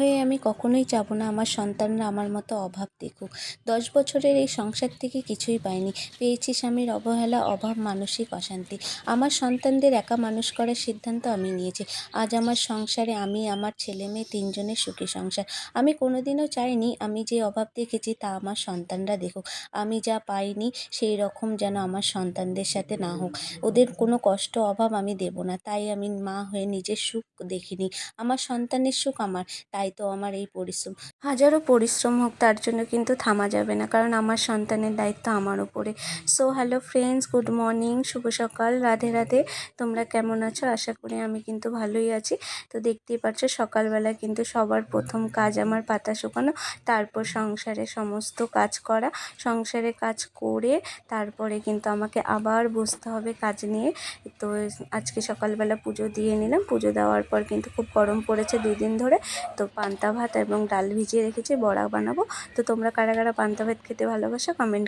হয়ে আমি কখনোই চাবো না আমার সন্তানরা আমার মতো অভাব দেখুক। 10 বছরের এই সংসার থেকে কিছুই পাইনি। পেয়েছি স্বামীর অবহেলা, অভাব, মানসিক অশান্তি। আমার সন্তানদের একা মানুষ করার সিদ্ধান্ত আমি নিয়েছি। আজ আমার সংসারে আমি, আমার ছেলেমেয়ে ৩ জনের সুখী সংসার। আমি কোনোদিনও চাইনি আমি যে অভাব দেখেছি তা আমার সন্তানরা দেখুক। আমি যা পাইনি সেই রকম যেন আমার সন্তানদের সাথে না হোক। ওদের কোনো কষ্ট, অভাব আমি দেব না। তাই আমি মা হয়ে নিজের সুখ দেখিনি। আমার সন্তানের সুখ আমার। তাই তো আমার এই পরিশ্রম। হাজারো পরিশ্রম হোক তার জন্য কিন্তু থামা যাবে না, কারণ আমার সন্তানের দায়িত্ব আমার উপরে। So hello friends, good morning, শুভ সকাল, রাধে রাধে। তোমরা কেমন আছো? আশা করি আমি কিন্তু ভালোই আছি। তো দেখতেই পাচ্ছ সকালবেলা কিন্তু সবার প্রথম কাজ আমার পাতা শুকানো, তারপর সংসারে সমস্ত কাজ করা। সংসারে কাজ করে তারপরে কিন্তু আমাকে আবার বসতে হবে কাজ নিয়ে। তো আজকে সকালবেলা পুজো দিয়ে নিলাম। পুজো দেওয়ার পর কিন্তু খুব গরম পড়েছে 2 দিন ধরে। তো পান্তা ভাত এবং ডাল ভিজিয়ে রেখেছি, বড়া বানাবো। তো তোমরা কারা কারা পান্তা ভাত খেতে ভালোবাসো কমেন্ট